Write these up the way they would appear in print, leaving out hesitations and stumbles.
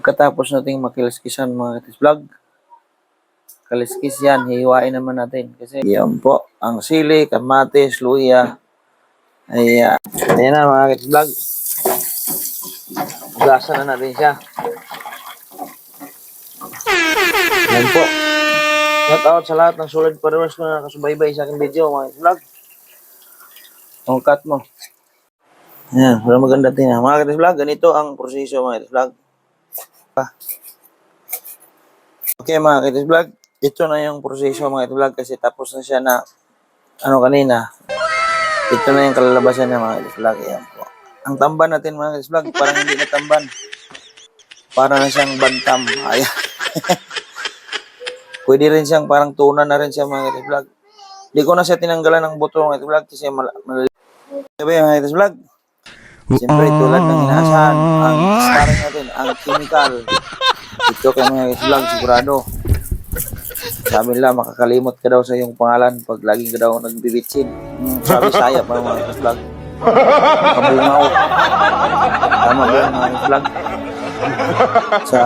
Pagkatapos nating makiliskisan mga katis vlog, kaliskis yan, hihiwain naman natin. Kasi yan po, ang sili, kamatis, luya. Ayan na mga katis vlog. Gasa na natin siya. Yan po. Shout out sa lahat ng solid followers ko na nakasubaybay sa aking video mga katis vlog. Cut mo. Ayan, wala maganda tingnan. Mga katis vlog, ganito ang proseso mga katis vlog. Okay mga katis vlog, ito na yung proseso mga katis vlog kasi tapos na siya na kanina. Ito na yung kalalabasan niya mga katis vlog. Ayan po. Ang tamban natin mga katis vlog, parang hindi na tamban. Para na siyang bantam. Ayan. Pwede rin siyang parang tuna na rin siya mga katis vlog. Hindi ko na siya tinanggalan ng buto mga katis vlog kasi sabi mga katis vlog. Siyempre tulad ng inaasahan, ang starring natin, ang chemical. Ito kay mga katis vlog, sigurado. Sabi nila, makakalimot ka daw sa iyong pangalan pag laging ka daw nagbibitsin. Sabi saya pa mga katis vlog. Kabungaw. Tama ba yung mga katis vlog? Sa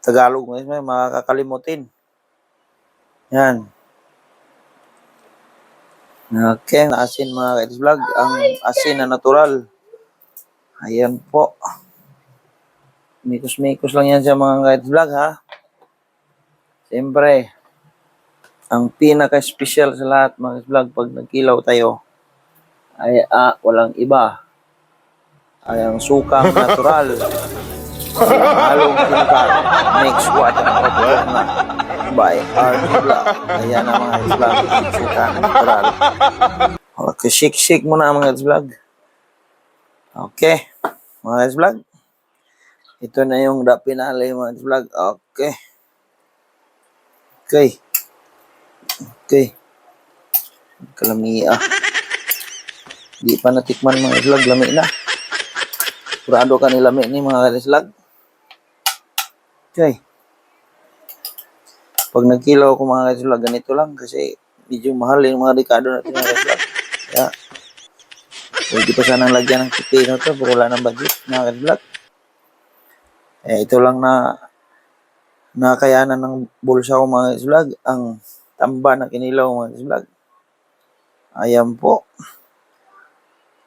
Tagalog, makakalimutin. Yan. Okay, asin mga katis vlog. Ang asin na natural. Ayan po. Mikos-mikos lang yan sa mga katis vlog ha. Siyempre, ang pinaka-special sa lahat mga katis vlog pag nagkilaw tayo ay walang iba. Ay ang sukang natural. Halong chemical. Mix water na by Art Vlog. Ayan na mga katis vlog. Sukang natural. Okay, shake muna mga katis vlog. Okay, mga katis vlog. Ito na yung pinali mga katis vlog. Okay. Kalamiya. Di pa natikman mga vlog, lami na. Kurado ka ni lami ni mga vlog. Okay. Pag nagkilaw ko mga vlog, ganito lang kasi medyo mahal yung mga dekado natin mga vlog. Kaya, pwede pa sanang lagyan ng pipino to, pero wala ng budget mga vlog. Ito lang na nakayanan ng bulsa ko mga vlog, ang tamba na kinilaw mga vlog. Ayan po.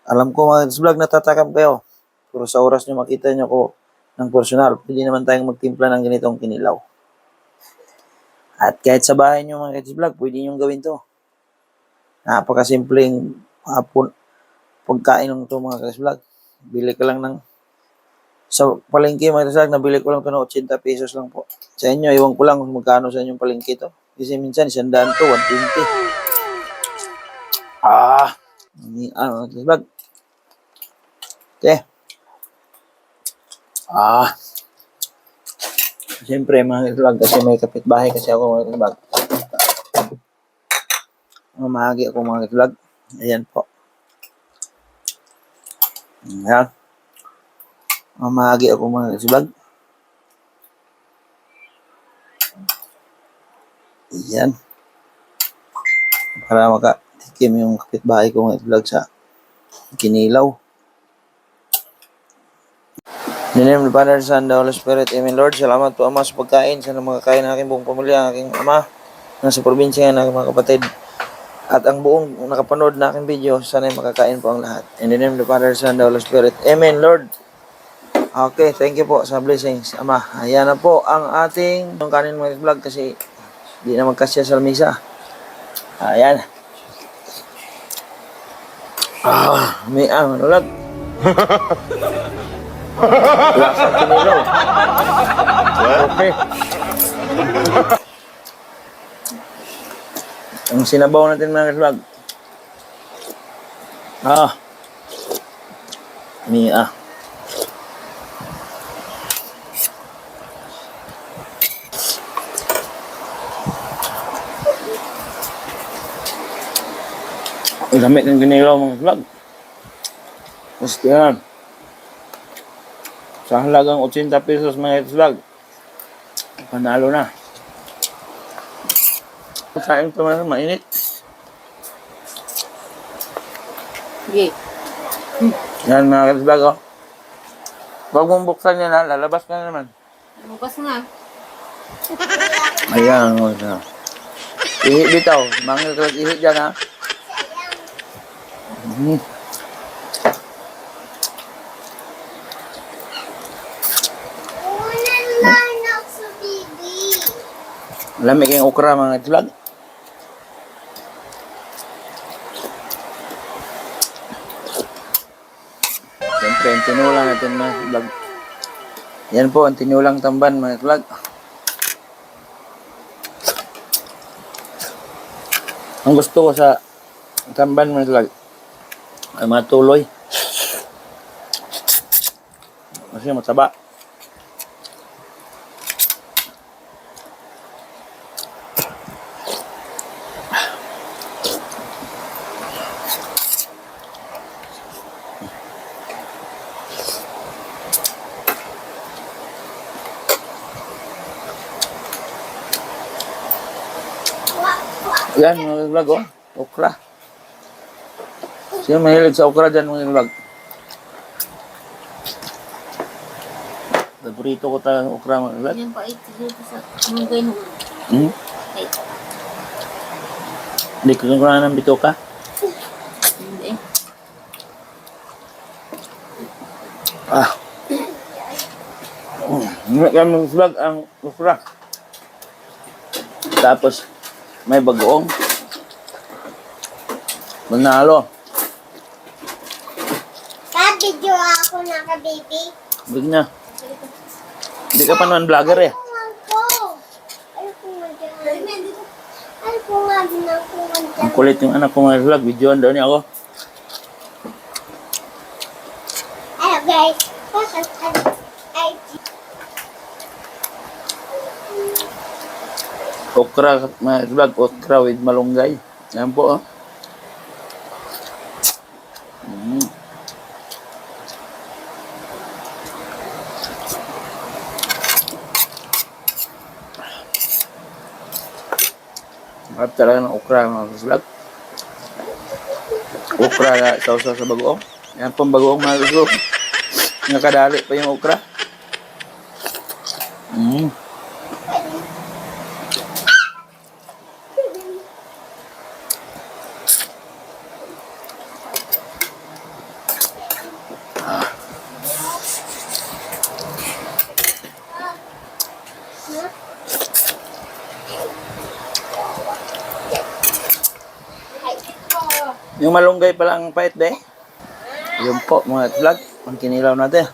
Alam ko mga vlog natatakam kayo. Pero sa oras nyo makita nyo ko ng personal, pwede naman tayong magtimpla ng ganitong kinilaw. At kahit sa bahay nyo mga vlog, pwede nyo gawin to. Napakasimpleng pagkain ng ito mga vlog. Bili ka lang ng sa palengke mga vlog, nabili ko lang ito ng 80 pesos lang po. Sa inyo, iwan ko lang kung magkano sa inyong palengke ito. Kasi minsan, 100 to, 120. Vlog. Okay. Siyempre, mga vlog, kasi may kapitbahay kasi ako mga vlog. Mamahagi ako mga vlog. Ayan po. Ayan. Mamahagi ako mga vlog. Ayan. Para makatikim yung kapitbahay ko mga vlog sa kinilaw. In the name of the Father, Son, the Holy Spirit. Amen, Lord. Salamat po, Ama, sa pagkain. Sana makakain ng aking buong pamilya, ang aking ama, nasa probinsya, ng aking mga kapatid. At ang buong nakapanood na aking video, sana makakain po ang lahat. In the name of the Father, Son, the Holy Spirit. Amen, Lord. Okay, thank you po sa blessings, Ama. Ayan na po ang ating kanin mga vlog kasi di na magkasya sa lamisa. Ayan. May ulag. Lasa kinilaw. Okay. Ang sinabaw natin mga vlog. Mia. Gamit ng kinilaw mga vlog. Gusto yan. Sa halagang 80 pesos mga vlog. Panalo na. Kain ito man, mainit. Okay. Yan mga vlog oh. Huwag mong buksan yan ha, lalabas ka na naman. Bukas nga. Ayan, ihi bitaw. Mangil ka ihi dyan ha. Mm. Lamig yung okra mga vlog. Siyempre, ang tinulang natin mga vlog. Yan po, ang tinulang tamban mga vlog. Ang gusto ko sa tamban mga vlog ay mga tuloy. Kasi mataba. Yan mga vlog oh, okra. Sino mahilig sa okra dyan mga vlog? Paborito ko talaga okra mga vlog. Yan pa ito dito sa munggoy mo. Ay, Hindi ko kung ng bitoka. hindi. Ah. Hindi kami vlog ang okra. Tapos may bagoong. Manalo. Ka-video ako na ka-baby. Big na. Hindi ka pa naman vlogger eh. Ayoko nga dyan. Ayoko nga din ako nga dyan. Ang kulit yung anak ko mga vlog. Videoan daw niya ako. Hello guys. Okra mga vlog. Okra with malunggay. Yan po oh. Mahal talaga ng okra mga vlog. Okra na sausaw sa bagoong. Yan pong bagoong mga vlog. Nakadali pa yung okra. Yung malunggay pala ang pait, be. Yun po, mga vlog. Ang kinilaw natin.